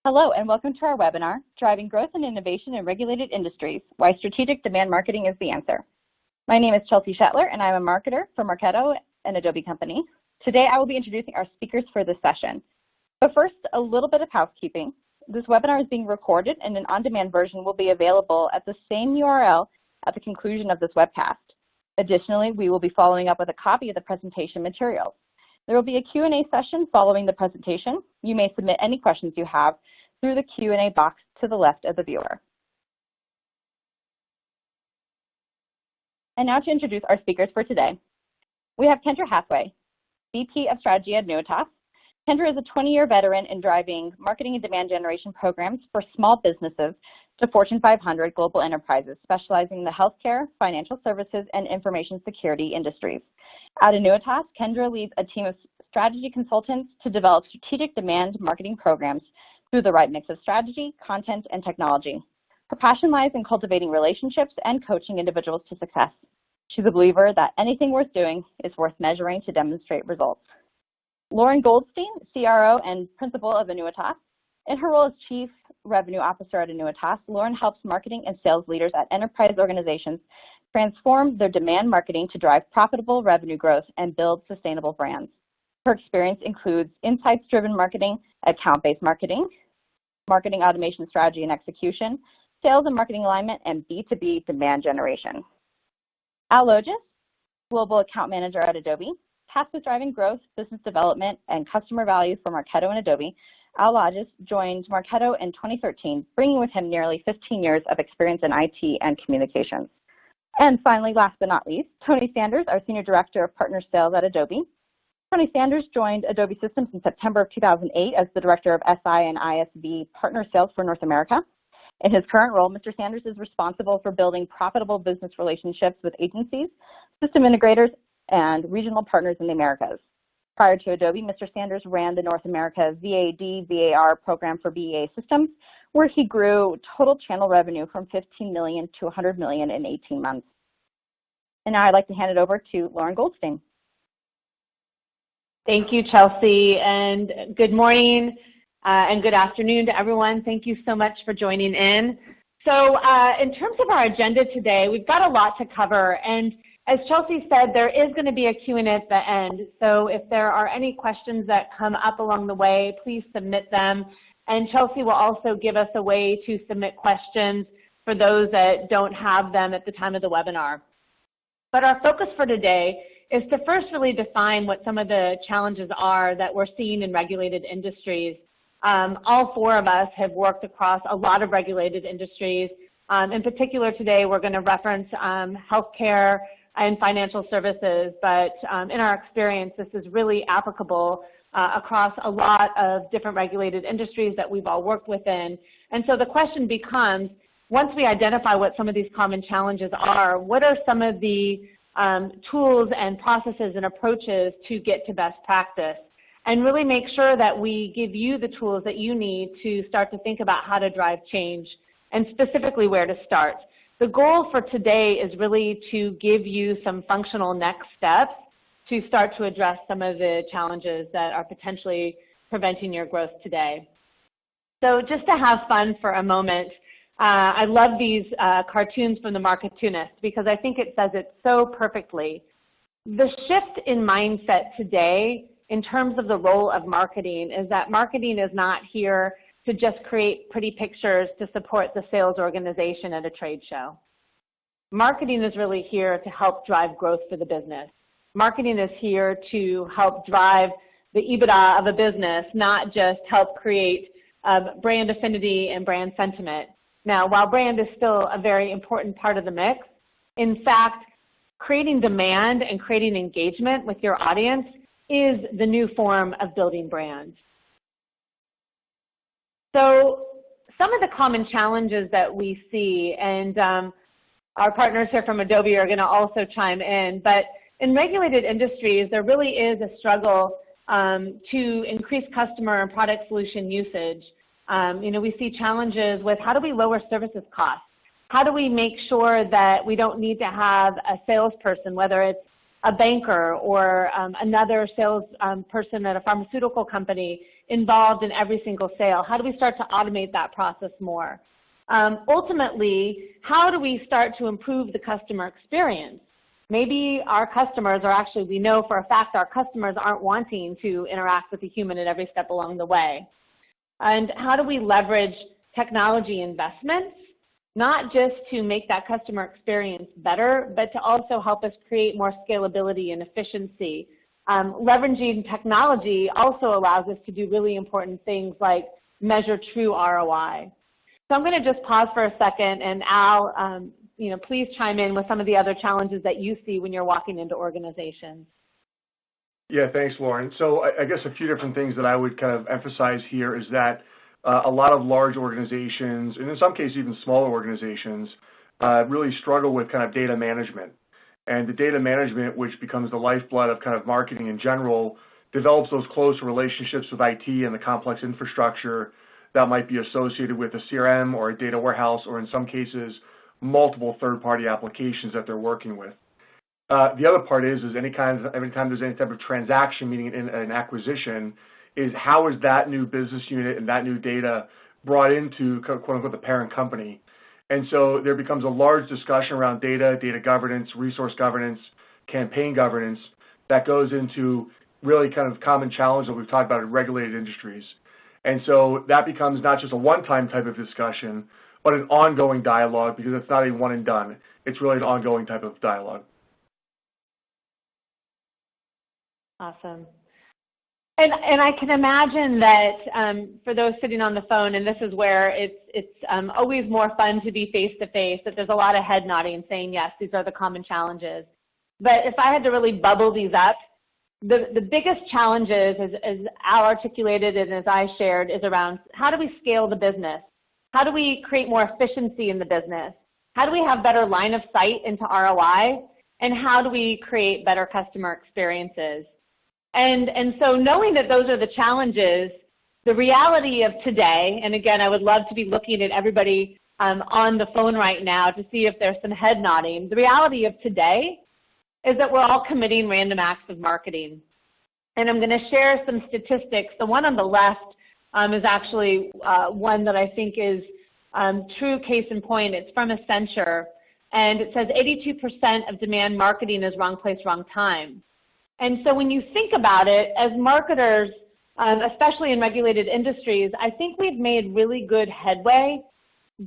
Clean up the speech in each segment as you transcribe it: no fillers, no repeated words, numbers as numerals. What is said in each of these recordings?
Hello and welcome to our webinar, Driving Growth and Innovation in Regulated Industries, Why Strategic Demand Marketing is the Answer. My name is Chelsea Shetler and I'm a marketer for Marketo, an Adobe company. Today I will be introducing our speakers for this session. But first, a little bit of housekeeping. This webinar is being recorded and an on-demand version will be available at the same URL at the conclusion of this webcast. Additionally, we will be following up with a copy of the presentation materials. There will be a Q&A session following the presentation. You may submit any questions you have through the Q&A box to the left of the viewer. And now to introduce our speakers for today. We have Kendra Hathaway, VP of Strategy at Nuitas. Kendra is a 20-year veteran in driving marketing and demand generation programs for small businesses to Fortune 500 global enterprises, specializing in the healthcare, financial services, and information security industries. At Nuitas, Kendra leads a team of strategy consultants to develop strategic demand marketing programs through the right mix of strategy, content, and technology. Her passion lies in cultivating relationships and coaching individuals to success. She's a believer that anything worth doing is worth measuring to demonstrate results. Lauren Goldstein, CRO and Principal of Nuitas. In her role as Chief Revenue Officer at Nuitas, Lauren helps marketing and sales leaders at enterprise organizations transform their demand marketing to drive profitable revenue growth and build sustainable brands. Her experience includes insights-driven marketing, account-based marketing, marketing automation strategy and execution, sales and marketing alignment, and B2B demand generation. Al Logis, Global Account Manager at Adobe, tasked with driving growth, business development, and customer value for Marketo and Adobe. Al Logis joined Marketo in 2013, bringing with him nearly 15 years of experience in IT and communications. And finally, last but not least, Tony Sanders, our Senior Director of Partner Sales at Adobe. Tony Sanders joined Adobe Systems in September of 2008 as the Director of SI and ISV Partner Sales for North America. In his current role, Mr. Sanders is responsible for building profitable business relationships with agencies, system integrators, and regional partners in the Americas. Prior to Adobe, Mr. Sanders ran the North America VAD/VAR program for BEA Systems, where he grew total channel revenue from $15 million to $100 million in 18 months. And now I'd like to hand it over to Lauren Goldstein. Thank you, Chelsea, and good morning and good afternoon to everyone. Thank you so much for joining in. So in terms of our agenda today, we've got a lot to cover, and as Chelsea said, there is going to be a Q&A at the end. So if there are any questions that come up along the way, please submit them. And Chelsea will also give us a way to submit questions for those that don't have them at the time of the webinar. But our focus for today is to first really define what some of the challenges are that we're seeing in regulated industries. All four of us have worked across a lot of regulated industries. In particular today, we're going to reference healthcare and financial services, but in our experience, this is really applicable across a lot of different regulated industries that we've all worked within. And so the question becomes, once we identify what some of these common challenges are, what are some of the tools and processes and approaches to get to best practice? And really make sure that we give you the tools that you need to start to think about how to drive change and specifically where to start. The goal for today is really to give you some functional next steps to start to address some of the challenges that are potentially preventing your growth today. So just to have fun for a moment, I love these cartoons from the Marketunist because I think it says it so perfectly. The shift in mindset today in terms of the role of marketing is that marketing is not here to just create pretty pictures to support the sales organization at a trade show. Marketing is really here to help drive growth for the business. Marketing is here to help drive the EBITDA of a business, not just help create brand affinity and brand sentiment. Now, while brand is still a very important part of the mix, in fact, creating demand and creating engagement with your audience is the new form of building brands. So some of the common challenges that we see, and our partners here from Adobe are going to also chime in, but in regulated industries, there really is a struggle to increase customer and product solution usage. We see challenges with how do we lower services costs? How do we make sure that we don't need to have a salesperson, whether it's a banker or another sales person at a pharmaceutical company involved in every single sale? How do we start to automate that process more? Ultimately, how do we start to improve the customer experience? Maybe our customers are actually, we know for a fact our customers aren't wanting to interact with a human at every step along the way. And how do we leverage technology investments, not just to make that customer experience better, but to also help us create more scalability and efficiency. Leveraging technology also allows us to do really important things like measure true ROI. So I'm going to just pause for a second, and Al, please chime in with some of the other challenges that you see when you're walking into organizations. Yeah, thanks, Lauren. So I guess a few different things that I would kind of emphasize here is that a lot of large organizations, and in some cases even smaller organizations, really struggle with kind of data management. And the data management, which becomes the lifeblood of kind of marketing in general, develops those close relationships with IT and the complex infrastructure that might be associated with a CRM or a data warehouse, or in some cases, multiple third-party applications that they're working with. The other part is every time there's any type of transaction, meaning an acquisition, is how is that new business unit and that new data brought into, quote-unquote, the parent company. And so there becomes a large discussion around data governance, resource governance, campaign governance that goes into really kind of common challenge that we've talked about in regulated industries. And so that becomes not just a one-time type of discussion, but an ongoing dialogue, because it's not a one and done. It's really an ongoing type of dialogue. Awesome. And I can imagine that for those sitting on the phone, and this is where it's always more fun to be face-to-face, that there's a lot of head nodding saying, yes, these are the common challenges. But if I had to really bubble these up, the biggest challenges, as Al articulated and as I shared, is around how do we scale the business? How do we create more efficiency in the business? How do we have better line of sight into ROI? And how do we create better customer experiences? And so knowing that those are the challenges, the reality of today, and again, I would love to be looking at everybody on the phone right now to see if there's some head nodding. The reality of today is that we're all committing random acts of marketing. And I'm going to share some statistics. The one on the left is actually one that I think is true case in point. It's from Accenture, and it says 82% of demand marketing is wrong place, wrong time. And so when you think about it, as marketers, especially in regulated industries, I think we've made really good headway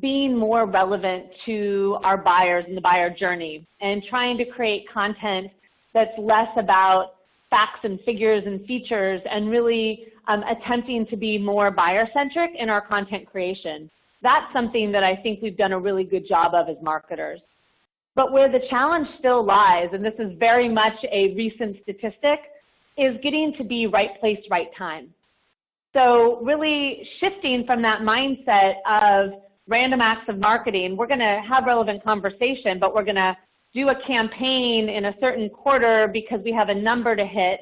being more relevant to our buyers and the buyer journey, and trying to create content that's less about facts and figures and features, and really attempting to be more buyer-centric in our content creation. That's something that I think we've done a really good job of as marketers. But where the challenge still lies, and this is very much a recent statistic, is getting to be right place, right time. So really shifting from that mindset of random acts of marketing, we're going to have relevant conversation, but we're going to do a campaign in a certain quarter because we have a number to hit,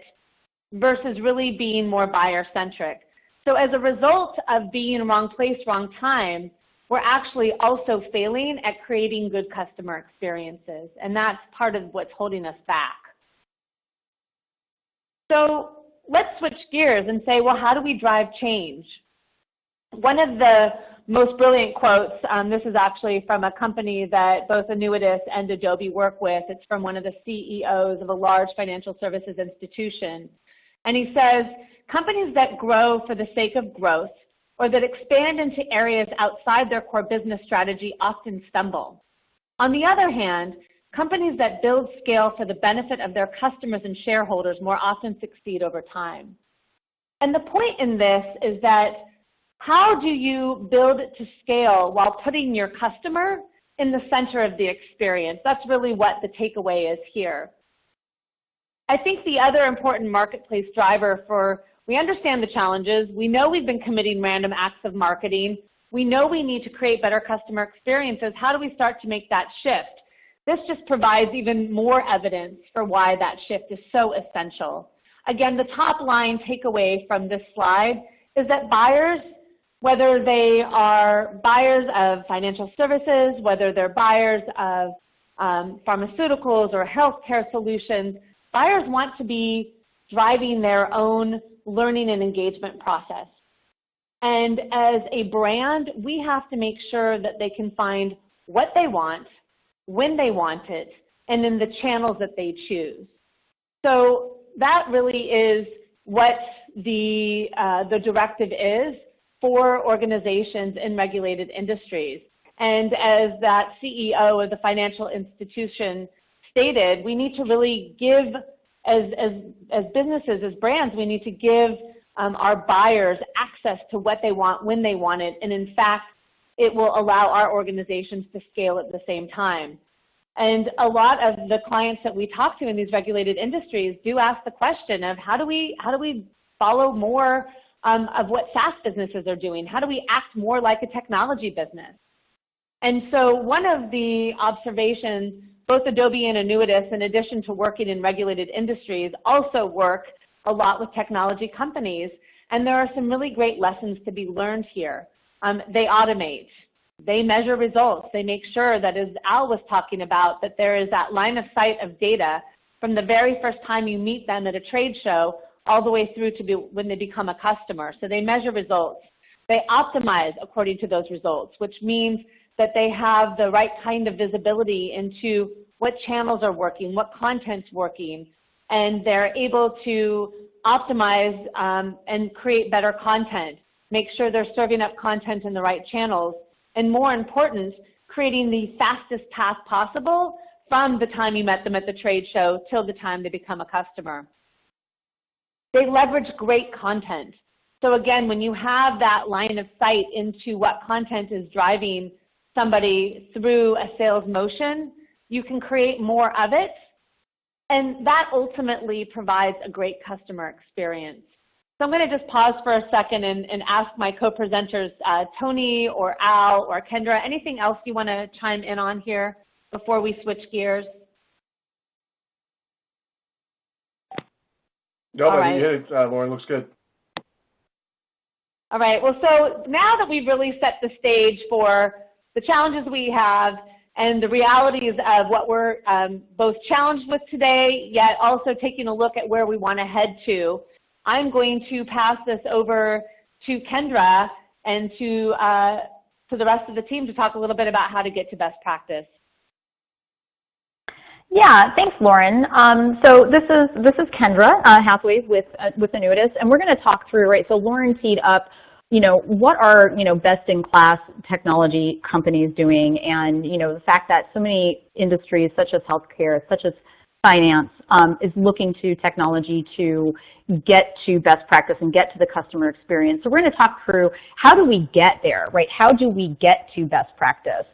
versus really being more buyer-centric. So as a result of being wrong place, wrong time, we're actually also failing at creating good customer experiences, and that's part of what's holding us back. So let's switch gears and say, well, how do we drive change? One of the most brilliant quotes, this is actually from a company that both Annuitas and Adobe work with. It's from one of the CEOs of a large financial services institution. And he says, companies that grow for the sake of growth, or that expand into areas outside their core business strategy, often stumble. On the other hand, companies that build scale for the benefit of their customers and shareholders more often succeed over time. And the point in this is that how do you build to scale while putting your customer in the center of the experience? That's really what the takeaway is here. I think the other important marketplace driver for, we understand the challenges. We know we've been committing random acts of marketing. We know we need to create better customer experiences. How do we start to make that shift? This just provides even more evidence for why that shift is so essential. Again, the top line takeaway from this slide is that buyers, whether they are buyers of financial services, whether they're buyers of pharmaceuticals or healthcare solutions, buyers want to be driving their own learning and engagement process. And as a brand, we have to make sure that they can find what they want, when they want it, and in the channels that they choose. So that really is what the directive is for organizations in regulated industries. And as that CEO of the financial institution stated, we need to really give, as businesses, as brands, we need to give our buyers access to what they want, when they want it, and in fact, it will allow our organizations to scale at the same time. And a lot of the clients that we talk to in these regulated industries do ask the question of how do we follow more of what SaaS businesses are doing? How do we act more like a technology business? And so one of the observations, both Adobe and Annuitas, in addition to working in regulated industries, also work a lot with technology companies. And there are some really great lessons to be learned here. They automate. They measure results. They make sure that, as Al was talking about, that there is that line of sight of data from the very first time you meet them at a trade show all the way through to when they become a customer. So they measure results. They optimize according to those results, which means that they have the right kind of visibility into what channels are working, what content's working, and they're able to optimize and create better content, make sure they're serving up content in the right channels, and more important, creating the fastest path possible from the time you met them at the trade show till the time they become a customer. They leverage great content. So again, when you have that line of sight into what content is driving somebody through a sales motion, you can create more of it, and that ultimately provides a great customer experience. So I'm going to just pause for a second and ask my co-presenters, Tony or Al or Kendra, anything else you want to chime in on here before we switch gears? No, but you hit it, Lauren. Looks good. All right. Well, so now that we've really set the stage for the challenges we have and the realities of what we're both challenged with today, yet also taking a look at where we want to head to, I'm going to pass this over to Kendra and to the rest of the team to talk a little bit about how to get to best practice. Yeah, thanks, Lauren. So this is Kendra Hathaway with Annuitas, and we're going to talk through, right? So Lauren teed up, what are, best-in-class technology companies doing, and, the fact that so many industries such as healthcare, such as finance, is looking to technology to get to best practice and get to the customer experience. So we're going to talk through how do we get there, right? How do we get to best practice?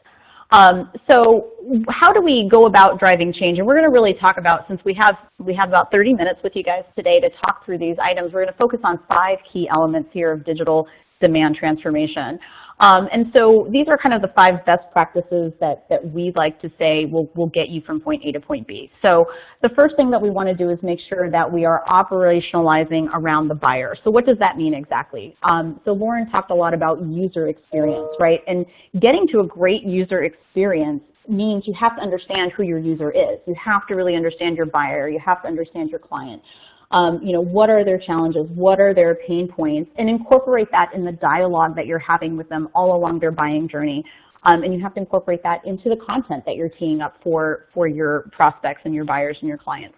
So how do we go about driving change? And we're going to really talk about, since we have about 30 minutes with you guys today to talk through these items, we're going to focus on 5 key elements here of digital demand transformation. And so these are kind of the 5 best practices that we like to say will get you from point A to point B. So the first thing that we want to do is make sure that we are operationalizing around the buyer. So what does that mean exactly? So Lauren talked a lot about user experience, right? And getting to a great user experience means you have to understand who your user is. You have to really understand your buyer. You have to understand your client. What are their challenges? What are their pain points? And incorporate that in the dialogue that you're having with them all along their buying journey. And you have to incorporate that into the content that you're teeing up for your prospects and your buyers and your clients.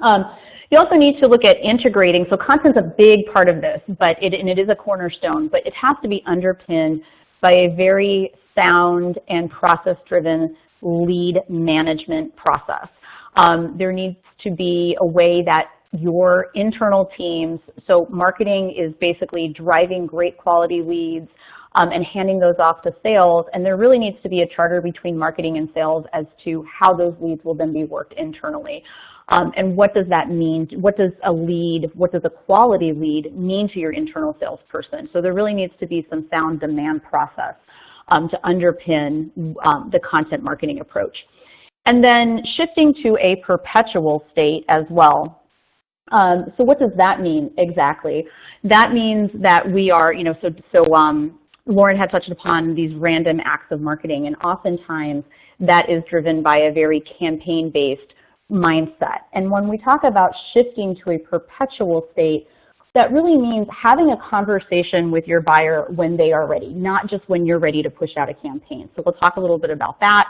You also need to look at integrating. So content's a big part of this, and it is a cornerstone, but it has to be underpinned by a very sound and process-driven lead management process. There needs to be a way that your internal teams, so marketing is basically driving great quality leads and handing those off to sales, and there really needs to be a charter between marketing and sales as to how those leads will then be worked internally. And what does that mean? What does a quality lead mean to your internal salesperson? So there really needs to be some sound demand process to underpin the content marketing approach. And then shifting to a perpetual state as well. So what does that mean exactly? That means that we are, Lauren had touched upon these random acts of marketing, and oftentimes that is driven by a very campaign-based mindset. And when we talk about shifting to a perpetual state, that really means having a conversation with your buyer when they are ready, not just when you're ready to push out a campaign. So we'll talk a little bit about that,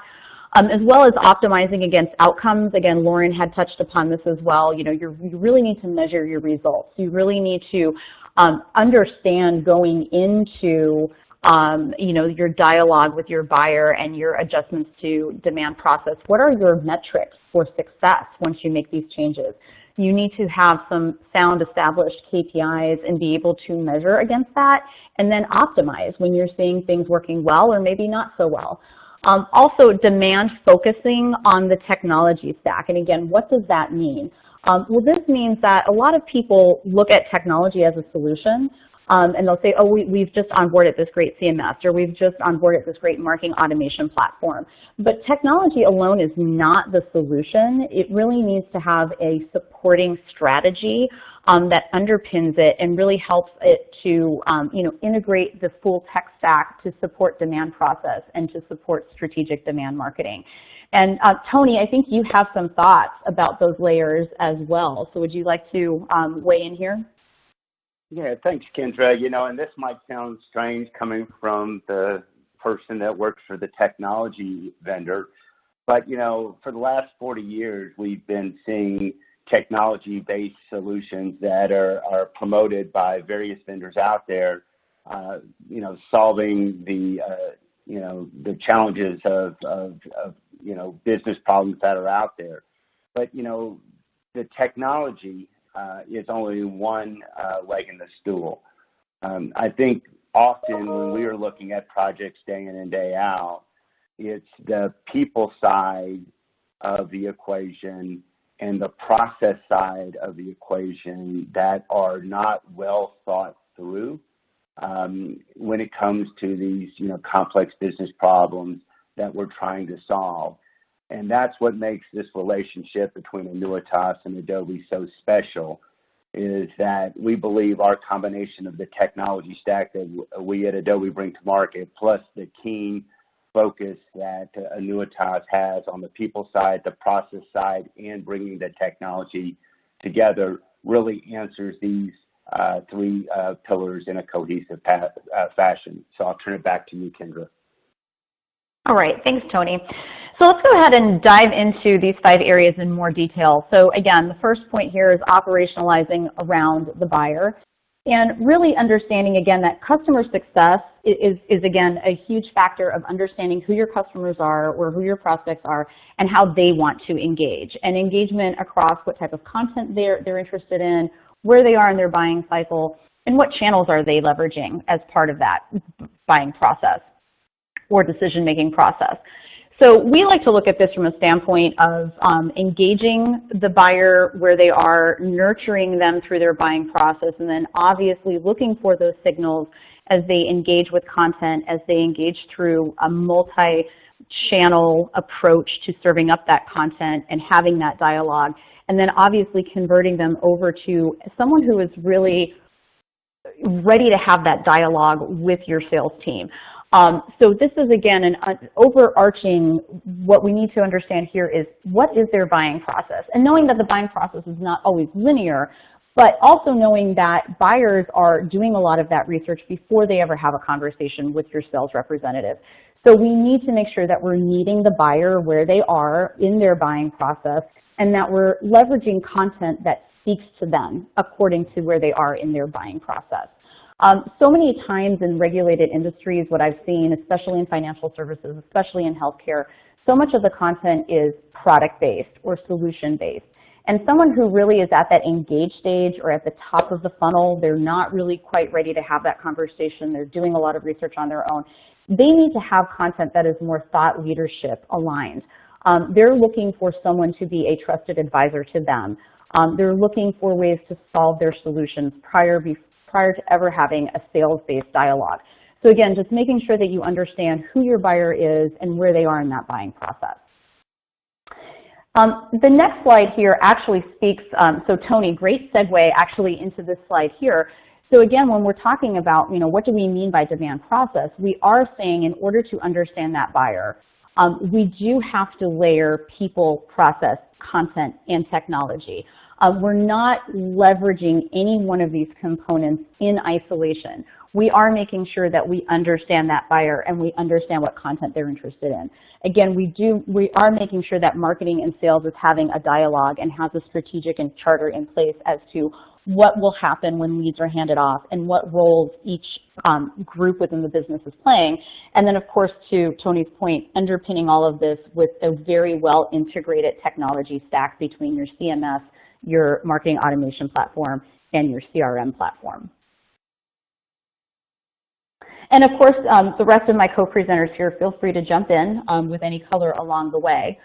as well as optimizing against outcomes. Again, Lauren had touched upon this as well. You know, you really need to measure your results. You really need to understand going into you know, your dialogue with your buyer and your adjustments to demand process. What are your metrics for success once you make these changes? You need to have some sound established KPIs and be able to measure against that, and then optimize when you're seeing things working well or maybe not so well. Also, demand focusing on the technology stack. And again, what does that mean? Well, this means that a lot of people look at technology as a solution, and they'll say, oh, we've just onboarded this great CMS, or we've just onboarded this great marketing automation platform. But technology alone is not the solution. It really needs to have a supporting strategy that underpins it and really helps it to you know, integrate the full tech stack to support demand process and to support strategic demand marketing. And Tony, I think you have some thoughts about those layers as well. So would you like to weigh in here? Yeah, thanks, Kendra. You know, and this might sound strange coming from the person that works for the technology vendor, but, you know, for the last 40 years, we've been seeing technology-based solutions that are promoted by various vendors out there, you know, solving the, you know, the challenges of, you know, business problems that are out there. But, you know, the technology is only one leg in the stool. I think often when we are looking at projects day in and day out, it's the people side of the equation and the process side of the equation that are not well thought through when it comes to these, you know, complex business problems that we're trying to solve. And that's what makes this relationship between Annuitas and Adobe so special, is that we believe our combination of the technology stack that we at Adobe bring to market, plus the keen focus that Annuitas has on the people side, the process side, and bringing the technology together, really answers these three pillars in a cohesive fashion. So I'll turn it back to you, Kendra. All right, thanks, Tony. So let's go ahead and dive into these 5 areas in more detail. So again, the first point here is operationalizing around the buyer, and really understanding, again, that customer success is again, a huge factor of understanding who your customers are or who your prospects are and how they want to engage. And engagement across what type of content they're interested in, where they are in their buying cycle, and what channels are they leveraging as part of that buying process or decision-making process. So we like to look at this from a standpoint of engaging the buyer where they are, nurturing them through their buying process, and then obviously looking for those signals as they engage with content, as they engage through a multi-channel approach to serving up that content and having that dialogue, and then obviously converting them over to someone who is really ready to have that dialogue with your sales team. So this is, again, an overarching, what we need to understand here is what is their buying process? And knowing that the buying process is not always linear, but also knowing that buyers are doing a lot of that research before they ever have a conversation with your sales representative. So we need to make sure that we're meeting the buyer where they are in their buying process, and that we're leveraging content that speaks to them according to where they are in their buying process. So many times in regulated industries, what I've seen, especially in financial services, especially in healthcare, so much of the content is product-based or solution-based. And someone who really is at that engaged stage or at the top of the funnel, they're not really quite ready to have that conversation, they're doing a lot of research on their own, they need to have content that is more thought leadership aligned. They're looking for someone to be a trusted advisor to them. They're looking for ways to solve their solutions prior to ever having a sales-based dialogue. So again, just making sure that you understand who your buyer is and where they are in that buying process. The next slide here actually speaks, so Tony, great segue actually into this slide here. So again, when we're talking about, what do we mean by demand process, we are saying in order to understand that buyer, we do have to layer people, process, content, and technology. We're not leveraging any one of these components in isolation. We are making sure that we understand that buyer and we understand what content they're interested in. Again, we are making sure that marketing and sales is having a dialogue and has a strategic and charter in place as to what will happen when leads are handed off and what roles each group within the business is playing. And then, of course, to Tony's point, underpinning all of this with a very well integrated technology stack between your CMS, your marketing automation platform, and your CRM platform. And of course, the rest of my co-presenters here, feel free to jump in with any color along the way.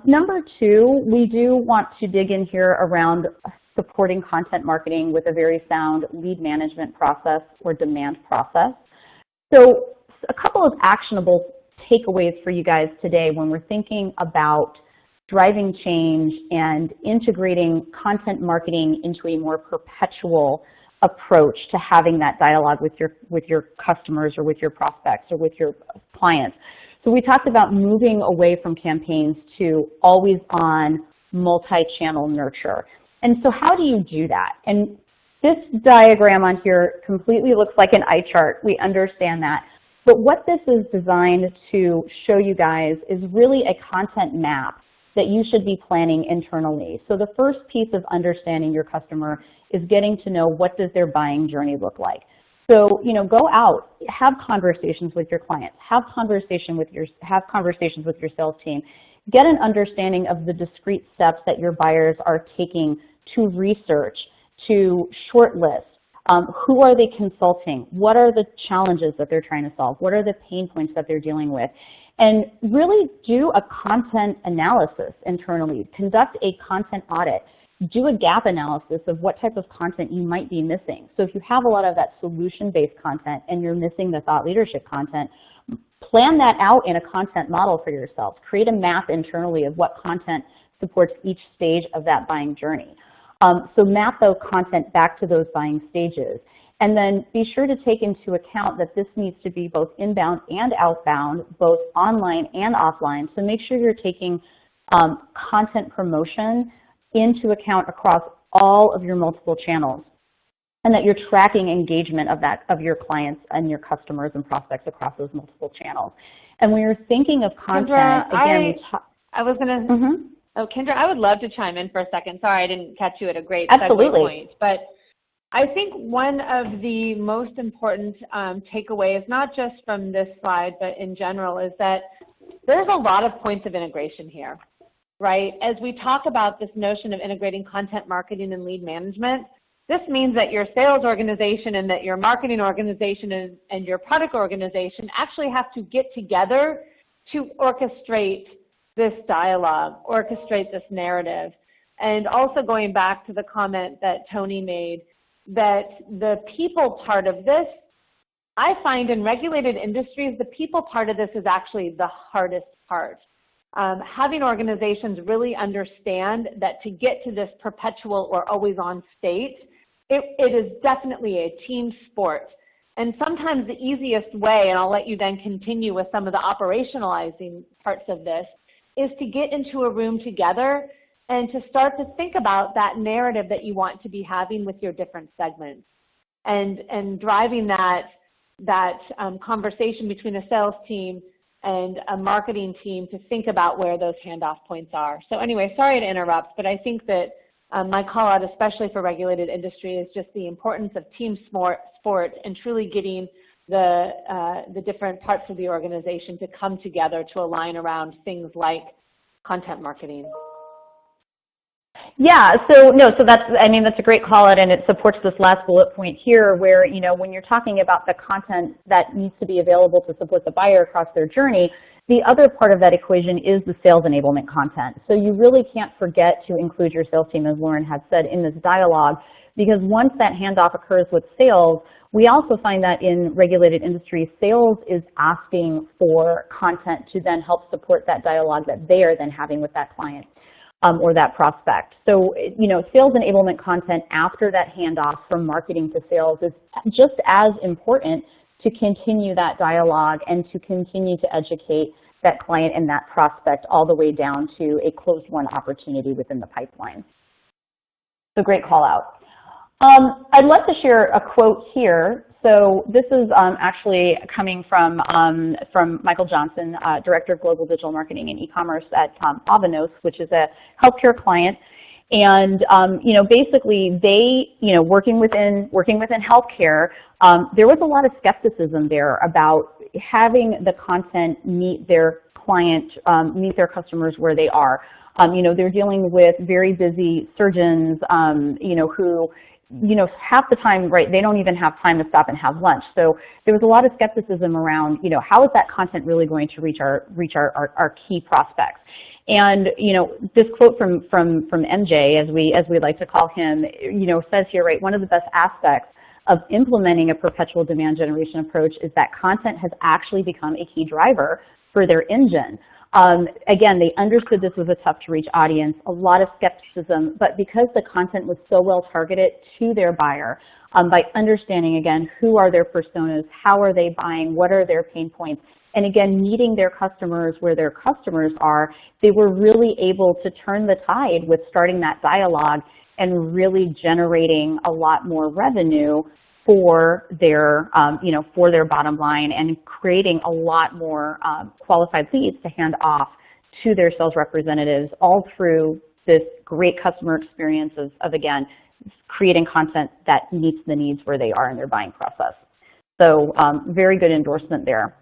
Number two, we do want to dig in here around supporting content marketing with a very sound lead management process or demand process. So a couple of actionable takeaways for you guys today when we're thinking about driving change and integrating content marketing into a more perpetual approach to having that dialogue with your customers or with your prospects or with your clients. So we talked about moving away from campaigns to always on multi-channel nurture. And so how do you do that? And this diagram on here completely looks like an eye chart. We understand that. But what this is designed to show you guys is really a content map that you should be planning internally. So the first piece of understanding your customer is getting to know what does their buying journey look like. So, go out, have conversations with your clients, have conversations with your sales team, get an understanding of the discrete steps that your buyers are taking to research, to shortlist. Who are they consulting? What are the challenges that they're trying to solve? What are the pain points that they're dealing with? And really do a content analysis internally. Conduct a content audit. Do a gap analysis of what type of content you might be missing. So if you have a lot of that solution-based content and you're missing the thought leadership content, plan that out in a content model for yourself. Create a map internally of what content supports each stage of that buying journey. So map those content back to those buying stages. And then be sure to take into account that this needs to be both inbound and outbound, both online and offline. So make sure you're taking content promotion into account across all of your multiple channels, and that you're tracking engagement of your clients and your customers and prospects across those multiple channels. And when you're thinking of content, Kendra, again, Kendra, I would love to chime in for a second. Sorry, I didn't catch you at a great Absolutely. segue point. But I think one of the most important takeaways, not just from this slide, but in general, is that there's a lot of points of integration here, right? As we talk about this notion of integrating content marketing and lead management, this means that your sales organization and that your marketing organization and your product organization actually have to get together to orchestrate this dialogue, orchestrate this narrative. And also going back to the comment that Tony made, that the people part of this, I find in regulated industries, the people part of this is actually the hardest part. Having organizations really understand that to get to this perpetual or always on state, it is definitely a team sport. And sometimes the easiest way, and I'll let you then continue with some of the operationalizing parts of this, is to get into a room together and to start to think about that narrative that you want to be having with your different segments, and driving that conversation between a sales team and a marketing team to think about where those handoff points are. So anyway, sorry to interrupt, but I think that my call out, especially for regulated industry, is just the importance of team sport and truly getting the different parts of the organization to come together to align around things like content marketing. Yeah, so that's a great call out, and it supports this last bullet point here where, when you're talking about the content that needs to be available to support the buyer across their journey, the other part of that equation is the sales enablement content. So you really can't forget to include your sales team, as Lauren had said, in this dialogue, because once that handoff occurs with sales, we also find that in regulated industries, sales is asking for content to then help support that dialogue that they are then having with that client. Or that prospect. So, sales enablement content after that handoff from marketing to sales is just as important to continue that dialogue and to continue to educate that client and that prospect all the way down to a closed won opportunity within the pipeline. So great call out. I'd like to share a quote here. So this is actually coming from Michael Johnson, Director of Global Digital Marketing and E-commerce at Avanos, which is a healthcare client. And basically, they, working within healthcare, there was a lot of skepticism there about having the content meet their client, meet their customers where they are. They're dealing with very busy surgeons, who, half the time, right, they don't even have time to stop and have lunch. So there was a lot of skepticism around, how is that content really going to reach our key prospects? And this quote from MJ, as we like to call him, says here, right, one of the best aspects of implementing a perpetual demand generation approach is that content has actually become a key driver for their engine. Again, they understood this was a tough to reach audience, a lot of skepticism, but because the content was so well targeted to their buyer, by understanding, again, who are their personas, how are they buying, what are their pain points, and again, meeting their customers where their customers are, they were really able to turn the tide with starting that dialogue and really generating a lot more revenue for their, for their bottom line, and creating a lot more qualified leads to hand off to their sales representatives, all through this great customer experience of again, creating content that meets the needs where they are in their buying process. So very good endorsement there.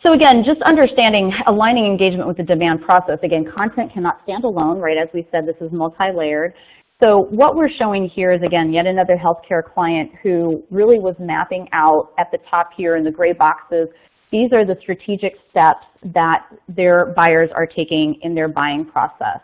So again, just understanding, aligning engagement with the demand process. Again, content cannot stand alone, right? As we said, this is multi-layered. So what we're showing here is, again, yet another healthcare client who really was mapping out at the top here in the gray boxes. These are the strategic steps that their buyers are taking in their buying process,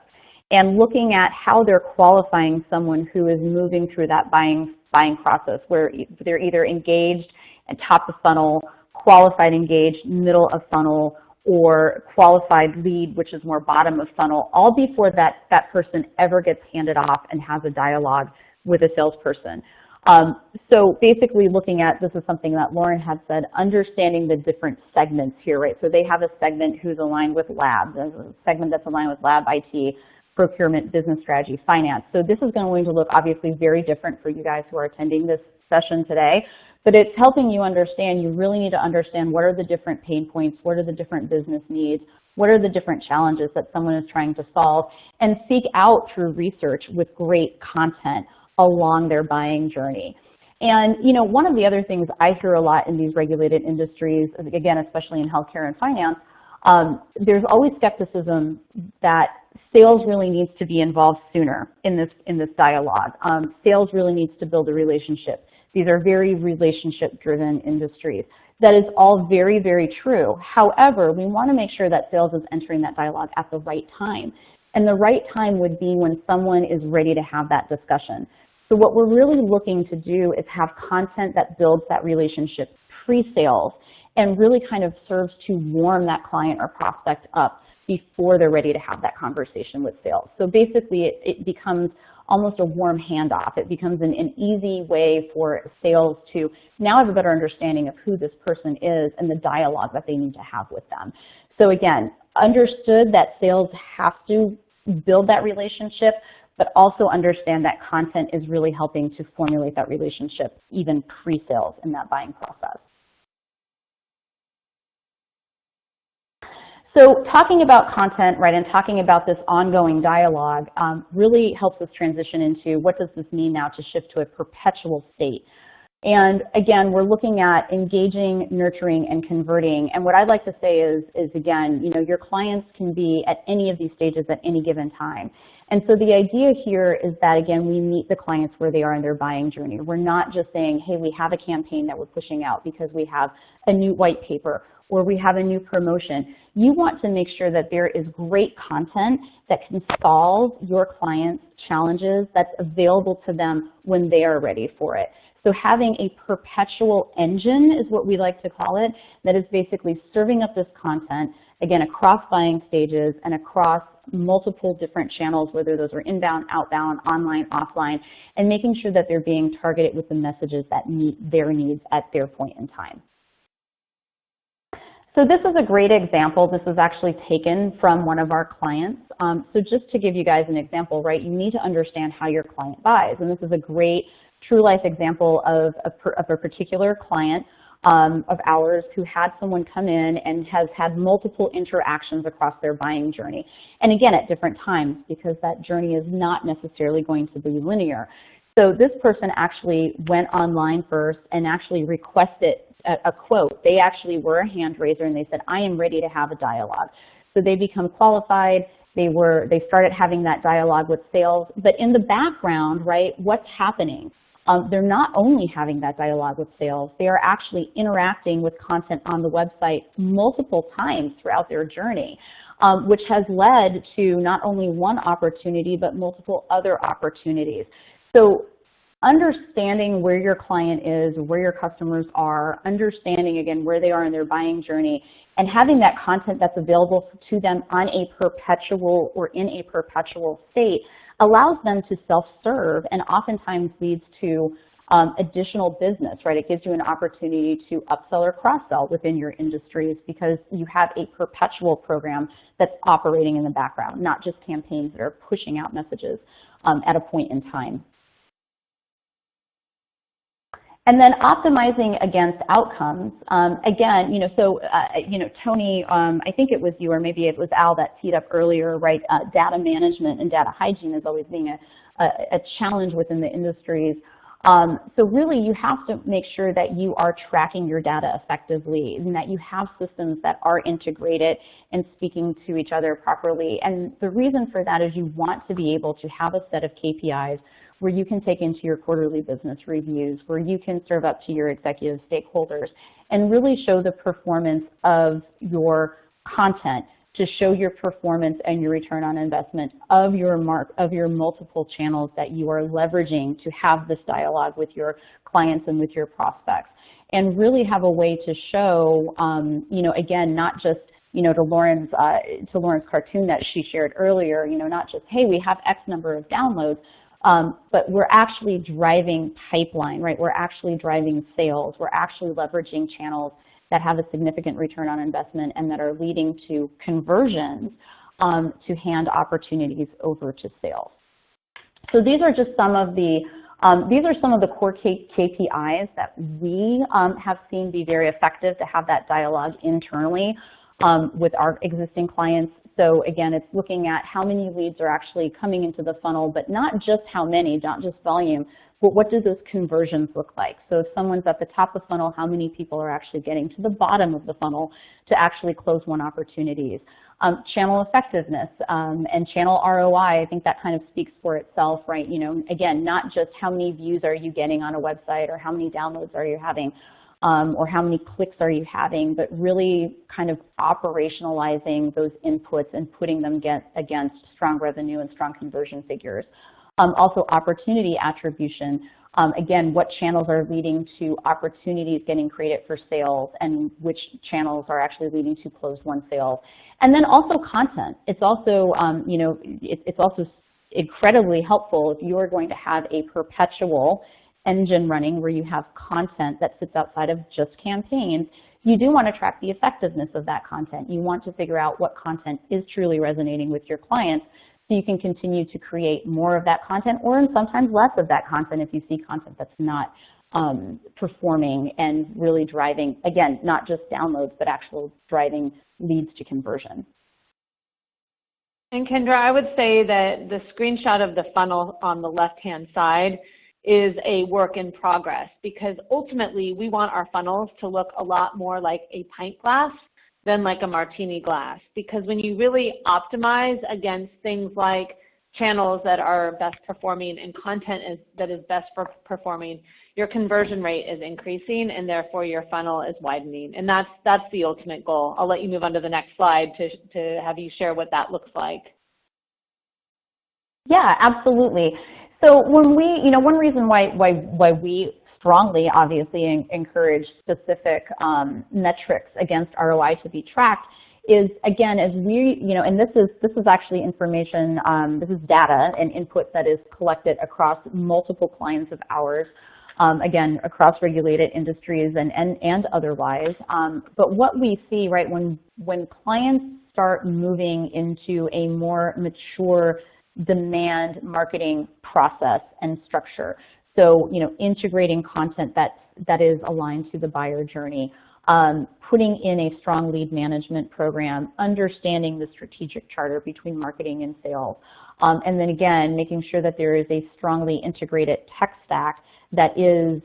and looking at how they're qualifying someone who is moving through that buying process, where they're either engaged at top of funnel, qualified engaged, middle of funnel, or qualified lead, which is more bottom of funnel, all before that person ever gets handed off and has a dialogue with a salesperson. So basically looking at, this is something that Lauren had said, understanding the different segments here, right? So they have a segment who's aligned with lab, there's a segment that's aligned with lab, IT, procurement, business strategy, finance. So this is going to look obviously very different for you guys who are attending this session today. But it's helping you understand, you really need to understand what are the different pain points, what are the different business needs, what are the different challenges that someone is trying to solve, and seek out through research with great content along their buying journey. And one of the other things I hear a lot in these regulated industries, again, especially in healthcare and finance, there's always skepticism that sales really needs to be involved sooner in this dialogue. Sales really needs to build a relationship. These are very relationship-driven industries. That is all very, very true. However, we want to make sure that sales is entering that dialogue at the right time. And the right time would be when someone is ready to have that discussion. So what we're really looking to do is have content that builds that relationship pre-sales and really kind of serves to warm that client or prospect up before they're ready to have that conversation with sales. So basically, it becomes almost a warm handoff. It becomes an easy way for sales to now have a better understanding of who this person is and the dialogue that they need to have with them. So again, understood that sales have to build that relationship, but also understand that content is really helping to formulate that relationship even pre-sales in that buying process. So talking about content, right, and talking about this ongoing dialogue really helps us transition into what does this mean now to shift to a perpetual state. And again, we're looking at engaging, nurturing, and converting. And what I'd like to say is again, your clients can be at any of these stages at any given time. And so the idea here is that, again, we meet the clients where they are in their buying journey. We're not just saying, hey, we have a campaign that we're pushing out because we have a new white paper or we have a new promotion. You want to make sure that there is great content that can solve your clients' challenges that's available to them when they are ready for it. So having a perpetual engine is what we like to call it, that is basically serving up this content, again, across buying stages and across multiple different channels, whether those are inbound, outbound, online, offline, and making sure that they're being targeted with the messages that meet their needs at their point in time. So this is a great example. This is actually taken from one of our clients. So just to give you guys an example, right, you need to understand how your client buys. And this is a great true life example of a particular client of ours who had someone come in and has had multiple interactions across their buying journey. And again, at different times, because that journey is not necessarily going to be linear. So this person actually went online first and actually requested a quote. They actually were a hand raiser and they said, I am ready to have a dialogue. So they become qualified. They started having that dialogue with sales. But in the background, right, what's happening? They're not only having that dialogue with sales, they are actually interacting with content on the website multiple times throughout their journey, which has led to not only one opportunity, but multiple other opportunities. So understanding where your client is, where your customers are, understanding, again, where they are in their buying journey, and having that content that's available to them on a perpetual or in a perpetual state allows them to self-serve and oftentimes leads to additional business, right? It gives you an opportunity to upsell or cross-sell within your industries because you have a perpetual program that's operating in the background, not just campaigns that are pushing out messages at a point in time. And then optimizing against outcomes. Again, Tony, I think it was you or maybe it was Al that teed up earlier, right? Data management and data hygiene is always being a challenge within the industries. So really you have to make sure that you are tracking your data effectively and that you have systems that are integrated and speaking to each other properly. And the reason for that is you want to be able to have a set of KPIs where you can take into your quarterly business reviews, where you can serve up to your executive stakeholders and really show the performance of your content to show your performance and your return on investment of your multiple channels that you are leveraging to have this dialogue with your clients and with your prospects. And really have a way to show, again, not just to Lauren's cartoon that she shared earlier, not just, hey, we have X number of downloads, but we're actually driving pipeline, right? We're actually driving sales. We're actually leveraging channels that have a significant return on investment and that are leading to conversions to hand opportunities over to sales. So these are just some of the core KPIs that we have seen be very effective to have that dialogue internally with our existing clients. So again, it's looking at how many leads are actually coming into the funnel, but not just how many, not just volume, but what do those conversions look like? So if someone's at the top of the funnel, how many people are actually getting to the bottom of the funnel to actually close won opportunities? Channel effectiveness and channel ROI, I think that kind of speaks for itself, right? Again, not just how many views are you getting on a website or how many downloads are you having, or how many clicks are you having, but really kind of operationalizing those inputs and putting them against strong revenue and strong conversion figures. Also opportunity attribution. Again, what channels are leading to opportunities getting created for sales and which channels are actually leading to closed won sales. And then also content. It's also, it's also incredibly helpful if you are going to have a perpetual engine running where you have content that sits outside of just campaigns. You do want to track the effectiveness of that content. You want to figure out what content is truly resonating with your clients so you can continue to create more of that content or sometimes less of that content if you see content that's not performing and really driving, again, not just downloads, but actual driving leads to conversion. And Kendra, I would say that the screenshot of the funnel on the left-hand side is a work in progress because ultimately we want our funnels to look a lot more like a pint glass than like a martini glass, because when you really optimize against things like channels that are best performing and content that is best for performing, your conversion rate is increasing and therefore your funnel is widening. And that's the ultimate goal. I'll let you move on to the next slide to have you share what that looks like. Yeah, absolutely. So when we, one reason why we strongly, obviously, encourage specific metrics against ROI to be tracked is, again, as we, and this is actually information, this is data and input that is collected across multiple clients of ours again, across regulated industries and otherwise. But what we see, right, when clients start moving into a more mature demand marketing process and structure, so, integrating content that is aligned to the buyer journey, putting in a strong lead management program, understanding the strategic charter between marketing and sales, and then again, making sure that there is a strongly integrated tech stack that is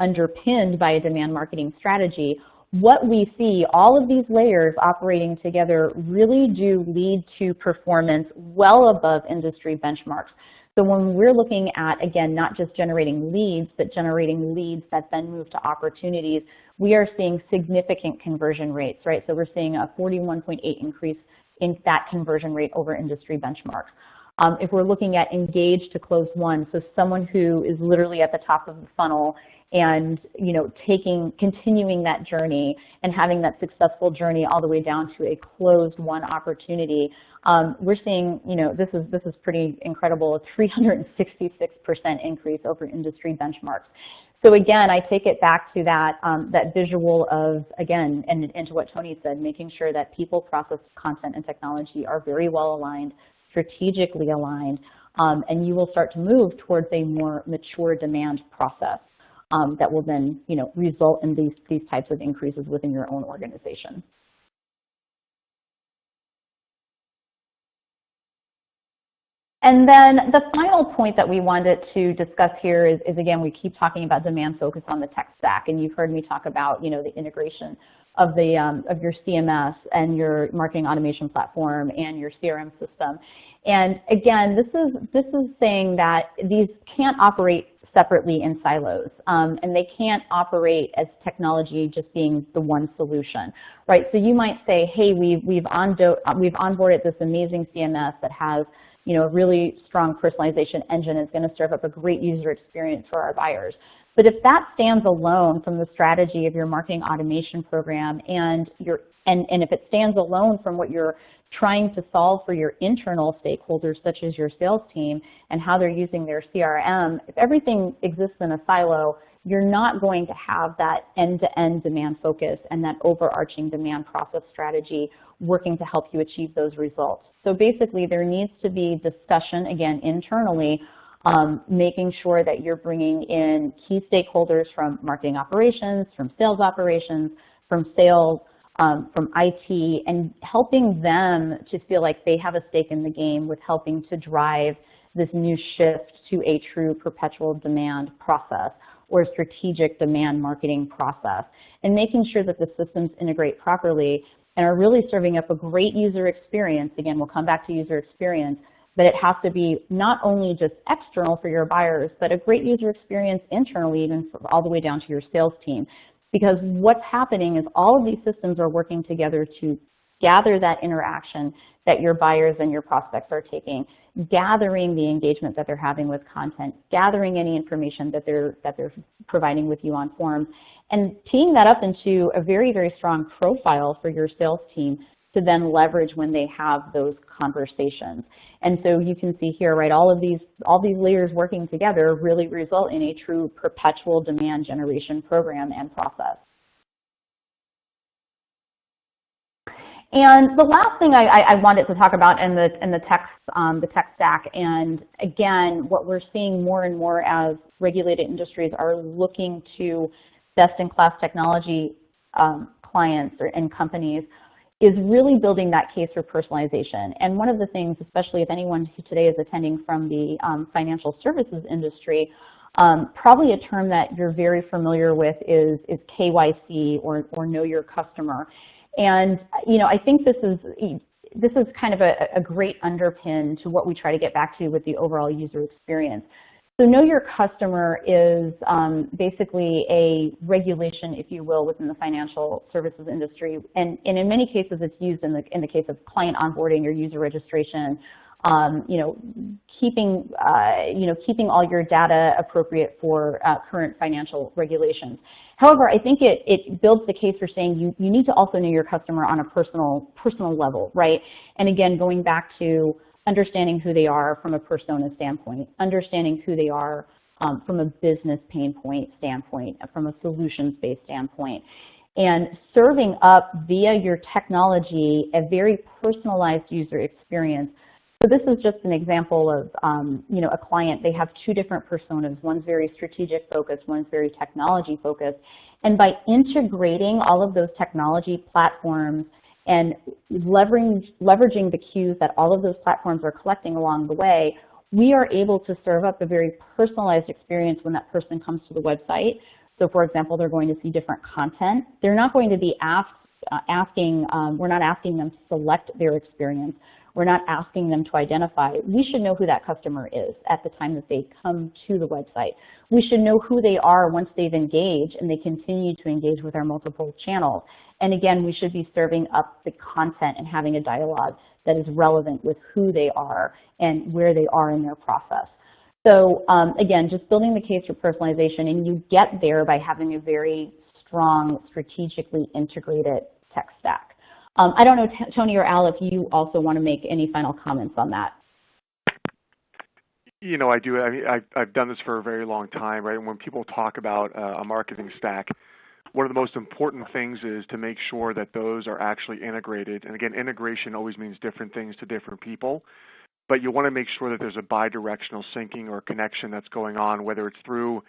underpinned by a demand marketing strategy. What we see, all of these layers operating together really do lead to performance well above industry benchmarks. So when we're looking at, again, not just generating leads, but generating leads that then move to opportunities, we are seeing significant conversion rates, right? So we're seeing a 41.8 increase in that conversion rate over industry benchmarks. If we're looking at engaged to close won, so someone who is literally at the top of the funnel and continuing that journey and having that successful journey all the way down to a closed won opportunity, we're seeing, this is pretty incredible, a 366% increase over industry benchmarks. So again, I take it back to that that visual of, again, and into what Tony said, making sure that people, process, content, and technology are very well aligned, strategically aligned, and you will start to move towards a more mature demand process that will then, result in these types of increases within your own organization. And then the final point that we wanted to discuss here is again, we keep talking about demand focus on the tech stack, and you've heard me talk about, the integration of your CMS and your marketing automation platform and your CRM system. And again, this is saying that these can't operate separately in silos, and they can't operate as technology just being the one solution, right? So you might say, hey, we've onboarded this amazing CMS that has a really strong personalization engine. It's going to serve up a great user experience for our buyers. But if that stands alone from the strategy of your marketing automation program and if it stands alone from what you're trying to solve for your internal stakeholders, such as your sales team and how they're using their CRM, if everything exists in a silo, you're not going to have that end-to-end demand focus and that overarching demand process strategy working to help you achieve those results. So basically, there needs to be discussion, again, internally, making sure that you're bringing in key stakeholders from marketing operations, from sales operations, from sales, from IT, and helping them to feel like they have a stake in the game with helping to drive this new shift to a true perpetual demand process or strategic demand marketing process, and making sure that the systems integrate properly and are really serving up a great user experience. Again, we'll come back to user experience, but it has to be not only just external for your buyers, but a great user experience internally, even all the way down to your sales team. Because what's happening is all of these systems are working together to gather that interaction that your buyers and your prospects are taking, gathering the engagement that they're having with content, gathering any information that they're providing with you on forms, and teeing that up into a very, very strong profile for your sales team to then leverage when they have those conversations. And so you can see here, right, all these layers working together really result in a true perpetual demand generation program and process. And the last thing I wanted to talk about in the tech stack, and again, what we're seeing more and more as regulated industries are looking to best-in-class technology clients and companies, is really building that case for personalization. And one of the things, especially if anyone who today is attending from the financial services industry, probably a term that you're very familiar with is KYC or Know Your Customer. And I think this is kind of a great underpin to what we try to get back to with the overall user experience. So Know Your Customer is basically a regulation, if you will, within the financial services industry, and in many cases it's used in the case of client onboarding or user registration. Keeping all your data appropriate for current financial regulations. However, I think it builds the case for saying you need to also know your customer on a personal level, right? And again, going back to understanding who they are from a persona standpoint, understanding who they are from a business pain point standpoint, from a solutions-based standpoint, and serving up via your technology a very personalized user experience. So this is just an example of, a client. They have two different personas. One's very strategic focused, one's very technology focused. And by integrating all of those technology platforms and leveraging the cues that all of those platforms are collecting along the way, we are able to serve up a very personalized experience when that person comes to the website. So for example, they're going to see different content. They're not going to be we're not asking them to select their experience. We're not asking them to identify. We should know who that customer is at the time that they come to the website. We should know who they are once they've engaged and they continue to engage with our multiple channels. And again, we should be serving up the content and having a dialogue that is relevant with who they are and where they are in their process. So again, just building the case for personalization, and you get there by having a very strong, strategically integrated tech stack. I don't know, Tony or Al, if you also want to make any final comments on that. I do. I mean, I've done this for a very long time, right? And when people talk about a marketing stack, one of the most important things is to make sure that those are actually integrated. And again, integration always means different things to different people. But you want to make sure that there's a bidirectional syncing or connection that's going on, whether it's through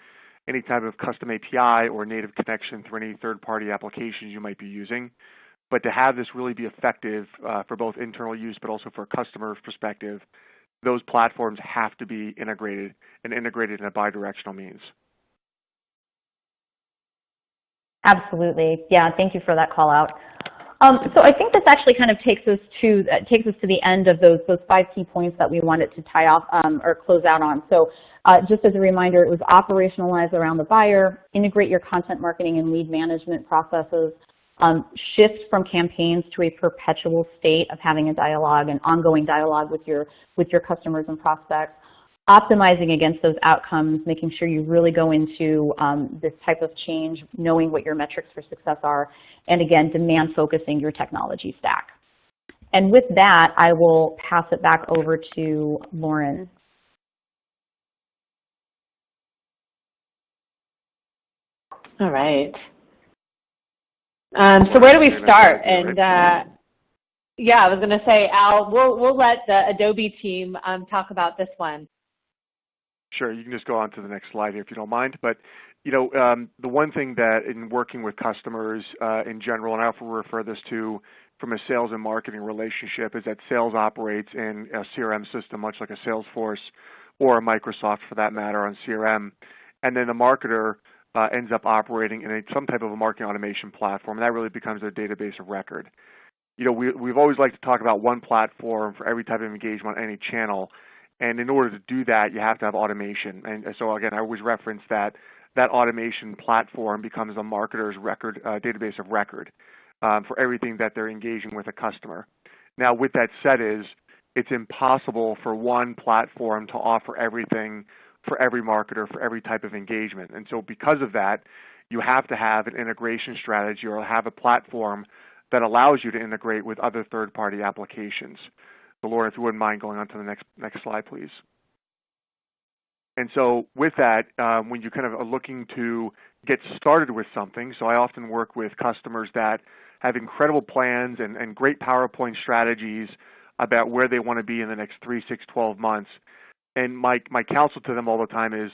any type of custom API or native connection through any third-party applications you might be using. But to have this really be effective for both internal use but also for a customer perspective, those platforms have to be integrated and integrated in a bidirectional means. Absolutely. Yeah, thank you for that call out. So I think this actually kind of takes us to the end of those 5 key points that we wanted to tie off or close out on. So just as a reminder, it was operationalize around the buyer, integrate your content marketing and lead management processes, shift from campaigns to a perpetual state of having a dialogue, an ongoing dialogue with your customers and prospects, optimizing against those outcomes, making sure you really go into this type of change, knowing what your metrics for success are, and again, demand focusing your technology stack. And with that, I will pass it back over to Lauren. All right. So where do we start? And yeah, I was going to say, Al, we'll let the Adobe team talk about this one. Sure, you can just go on to the next slide here if you don't mind. But the one thing that in working with customers in general, and I often refer this to from a sales and marketing relationship, is that sales operates in a CRM system, much like a Salesforce or a Microsoft for that matter on CRM. And then the marketer ends up operating in some type of a marketing automation platform, and that really becomes their database of record. We've always liked to talk about one platform for every type of engagement on any channel, and in order to do that, you have to have automation. And so again, I always reference that automation platform becomes a marketer's record database of record for everything that they're engaging with a customer. Now, with that said, it's impossible for one platform to offer everything for every marketer, for every type of engagement. And so because of that, you have to have an integration strategy or have a platform that allows you to integrate with other third-party applications. So Laura, if you wouldn't mind going on to the next slide, please. And so with that, when you kind of are looking to get started with something, so I often work with customers that have incredible plans and great PowerPoint strategies about where they want to be in the next 3, 6, 12 months. And my counsel to them all the time is,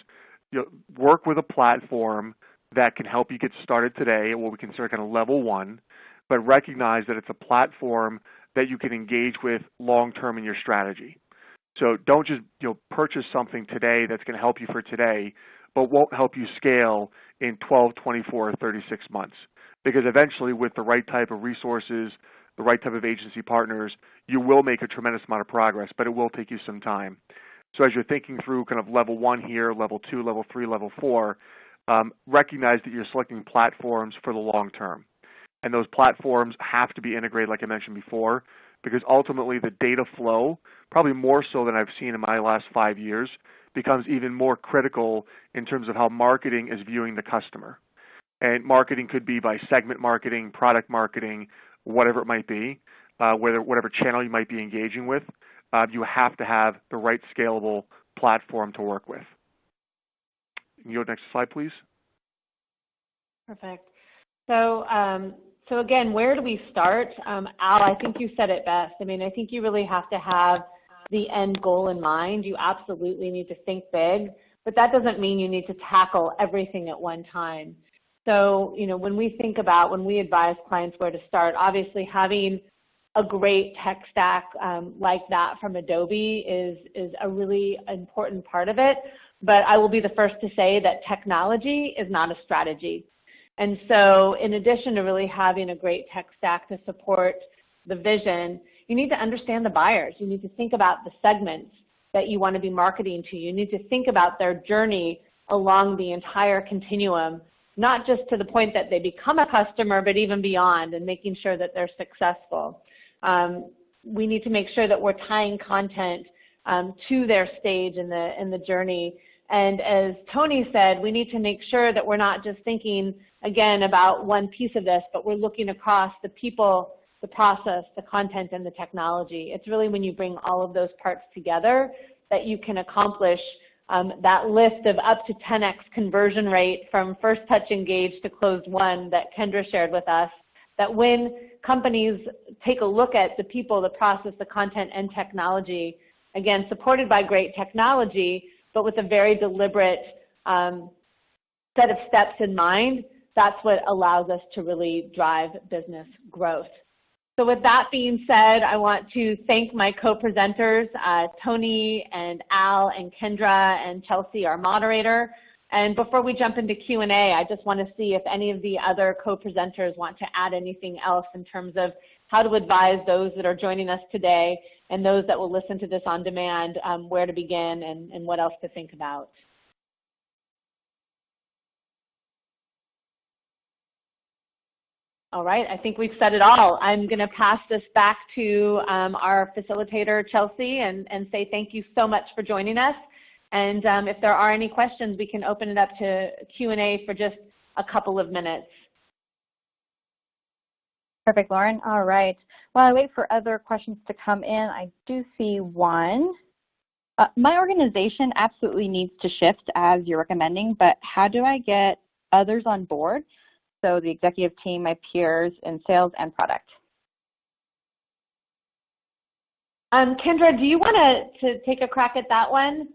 work with a platform that can help you get started today, what we consider kind of level 1, but recognize that it's a platform that you can engage with long-term in your strategy. So don't just purchase something today that's going to help you for today, but won't help you scale in 12, 24, or 36 months. Because eventually, with the right type of resources, the right type of agency partners, you will make a tremendous amount of progress, but it will take you some time. So as you're thinking through kind of level 1 here, level 2, level 3, level 4, recognize that you're selecting platforms for the long term. And those platforms have to be integrated, like I mentioned before, because ultimately the data flow, probably more so than I've seen in my last 5 years, becomes even more critical in terms of how marketing is viewing the customer. And marketing could be by segment marketing, product marketing, whatever it might be, whatever channel you might be engaging with. You have to have the right scalable platform to work with. You can go next slide, please. Perfect. So, so again, where do we start? Al, I think you said it best. I mean, I think you really have to have the end goal in mind. You absolutely need to think big, but that doesn't mean you need to tackle everything at one time. So, you know, when we advise clients where to start, obviously having a great tech stack like that from Adobe is a really important part of it. But I will be the first to say that technology is not a strategy. And so in addition to really having a great tech stack to support the vision, you need to understand the buyers. You need to think about the segments that you want to be marketing to. You need to think about their journey along the entire continuum, not just to the point that they become a customer, but even beyond, and making sure that they're successful. We need to make sure that we're tying content to their stage in the journey. And as Tony said, we need to make sure that we're not just thinking, again, about one piece of this, but we're looking across the people, the process, the content, and the technology. It's really when you bring all of those parts together that you can accomplish that lift of up to 10x conversion rate from first touch engaged to closed won that Kendra shared with us, that when companies take a look at the people, the process, the content, and technology, again, supported by great technology, but with a very deliberate set of steps in mind, that's what allows us to really drive business growth. So with that being said, I want to thank my co-presenters, Tony and Al and Kendra and Chelsea, our moderator. And before we jump into Q&A, I just want to see if any of the other co-presenters want to add anything else in terms of how to advise those that are joining us today and those that will listen to this on demand, where to begin and what else to think about. All right, I think we've said it all. I'm going to pass this back to our facilitator, Chelsea, and say thank you so much for joining us. And if there are any questions, we can open it up to Q&A for just a couple of minutes. Perfect, Lauren. All right. While I wait for other questions to come in, I do see one. My organization absolutely needs to shift as you're recommending, but how do I get others on board? So the executive team, my peers in sales and product. Kendra, do you want to take a crack at that one?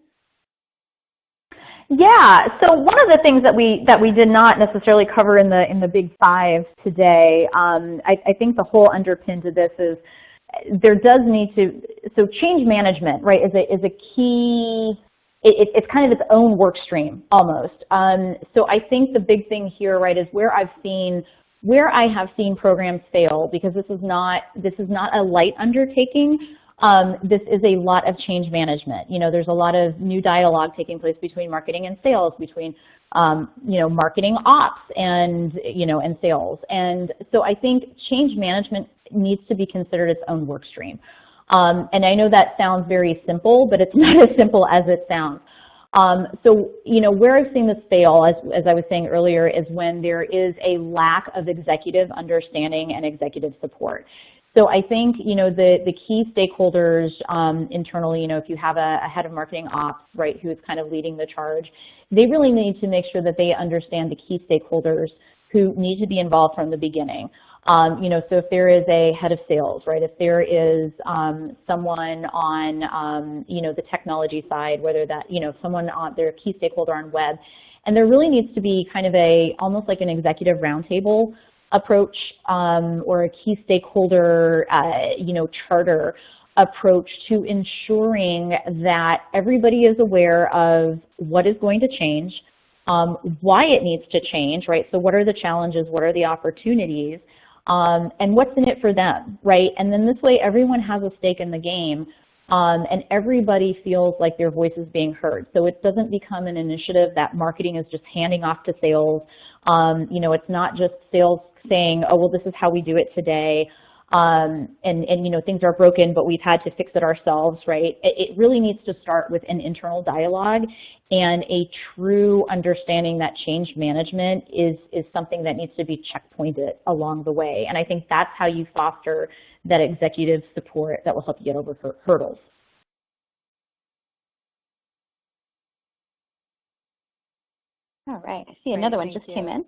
Yeah, so one of the things that we did not necessarily cover in the big five today, I think the whole underpin to this is there does need to, so change management, right, is a key, it's kind of its own work stream almost. So I think the big thing here, right, is where I have seen programs fail, because this is not a light undertaking. This is a lot of change management. You know, there's a lot of new dialogue taking place between marketing and sales, between, you know, marketing ops and, you know, and sales. And so I think change management needs to be considered its own work stream. And I know that sounds very simple, but it's not as simple as it sounds. So, you know, where I've seen this fail, as I was saying earlier, is when there is a lack of executive understanding and executive support. So I think, you know, the key stakeholders internally, you know, if you have a head of marketing ops, right, who is kind of leading the charge, they really need to make sure that they understand the key stakeholders who need to be involved from the beginning. You know, so if there is a head of sales, right, if there is someone on, you know, the technology side, whether that, you know, someone on their key stakeholder on web, and there really needs to be kind of almost like an executive roundtable approach or a key stakeholder, you know, charter approach to ensuring that everybody is aware of what is going to change, why it needs to change, right? So what are the challenges, what are the opportunities, and what's in it for them, right? And then this way everyone has a stake in the game, and everybody feels like their voice is being heard. So it doesn't become an initiative that marketing is just handing off to sales. You know, it's not just sales saying, oh, well, this is how we do it today, and you know, things are broken, but we've had to fix it ourselves, right? It really needs to start with an internal dialogue and a true understanding that change management is something that needs to be checkpointed along the way. And I think that's how you foster that executive support that will help you get over hurdles. All right, I see Great, another one thank just you. came in.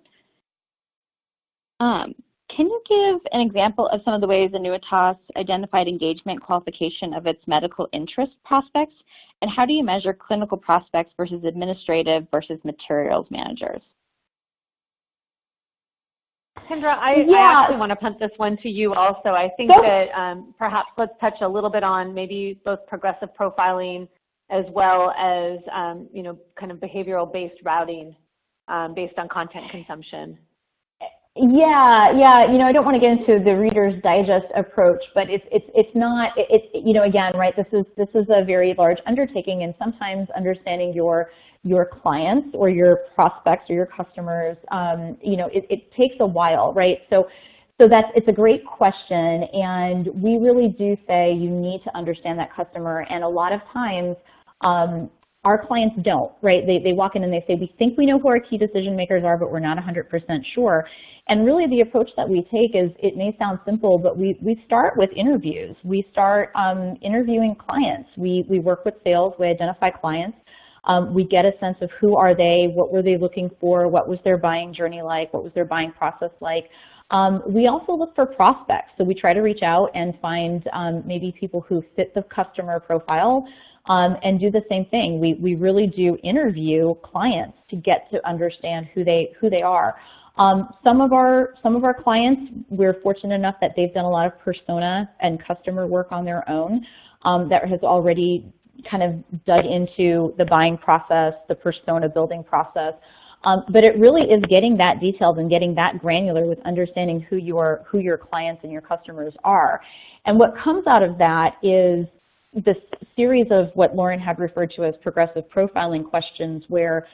Can you give an example of some of the ways Annuitas identified engagement qualification of its medical interest prospects, and how do you measure clinical prospects versus administrative versus materials managers? Kendra, I actually want to punt this one to you also. I think that perhaps let's touch a little bit on maybe both progressive profiling as well as, you know, kind of behavioral-based routing based on content consumption. Yeah, you know, I don't want to get into the Reader's Digest approach, but it's not, you know, again, right, this is a very large undertaking, and sometimes understanding your clients or your prospects or your customers, you know, it takes a while, right? So it's a great question, and we really do say you need to understand that customer, and a lot of times our clients don't, right? They walk in and they say, we think we know who our key decision makers are, but we're not 100% sure. And really the approach that we take is, it may sound simple, but we start with interviews. We start interviewing clients. We work with sales, we identify clients. We get a sense of who are they, what were they looking for, what was their buying journey like, what was their buying process like. We also look for prospects. So we try to reach out and find maybe people who fit the customer profile. And do the same thing. We really do interview clients to get to understand who they are. Some of our clients, we're fortunate enough that they've done a lot of persona and customer work on their own that has already kind of dug into the buying process, the persona building process. But it really is getting that detailed and getting that granular with understanding who your clients and your customers are. And what comes out of that is this series of what Lauren had referred to as progressive profiling questions, where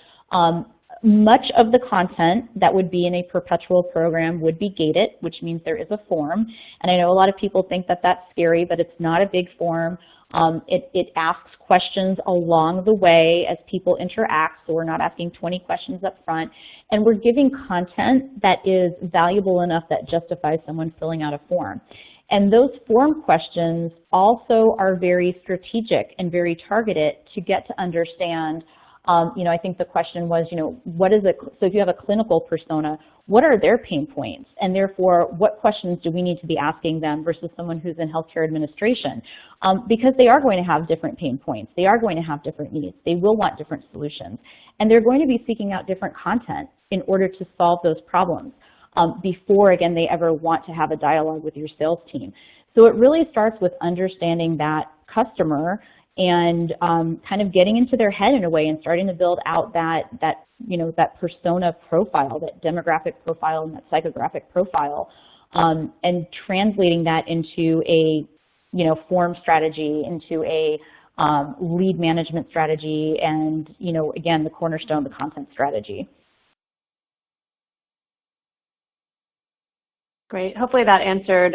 much of the content that would be in a perpetual program would be gated, which means there is a form. And I know a lot of people think that that's scary, but it's not a big form. It asks questions along the way as people interact, so we're not asking 20 questions up front. And we're giving content that is valuable enough that justifies someone filling out a form. And those form questions also are very strategic and very targeted to get to understand, you know, I think the question was, you know, so if you have a clinical persona, what are their pain points? And therefore, what questions do we need to be asking them versus someone who's in healthcare administration? Because they are going to have different pain points. They are going to have different needs. They will want different solutions. And they're going to be seeking out different content in order to solve those problems. Before, again, they ever want to have a dialogue with your sales team. So it really starts with understanding that customer and kind of getting into their head in a way and starting to build out that you know, that persona profile, that demographic profile and that psychographic profile, and translating that into a, you know, form strategy, into a lead management strategy, and, you know, again, the cornerstone, the content strategy. Great. Hopefully that answered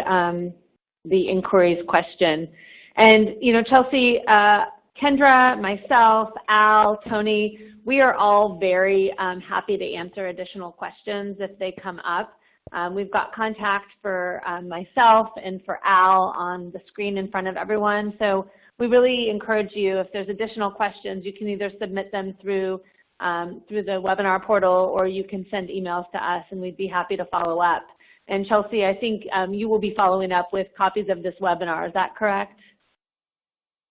the inquiry's question. And, you know, Chelsea, Kendra, myself, Al, Tony, we are all very happy to answer additional questions if they come up. We've got contact for myself and for Al on the screen in front of everyone. So we really encourage you, if there's additional questions, you can either submit them through the webinar portal, or you can send emails to us, and we'd be happy to follow up. And Chelsea, I think you will be following up with copies of this webinar. Is that correct?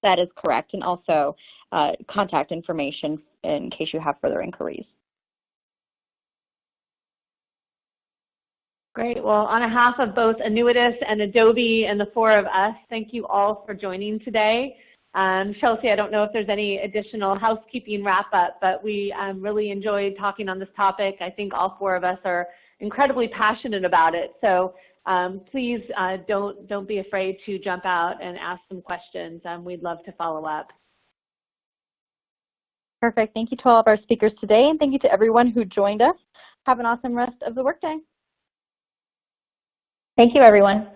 That is correct, and also contact information in case you have further inquiries. Great. Well, on behalf of both Annuitas and Adobe and the four of us, thank you all for joining today. Chelsea, I don't know if there's any additional housekeeping wrap-up, but we really enjoyed talking on this topic. I think all four of us are incredibly passionate about it. So please don't be afraid to jump out and ask some questions. We'd love to follow up. Perfect. Thank you to all of our speakers today, and thank you to everyone who joined us. Have an awesome rest of the workday. Thank you, everyone.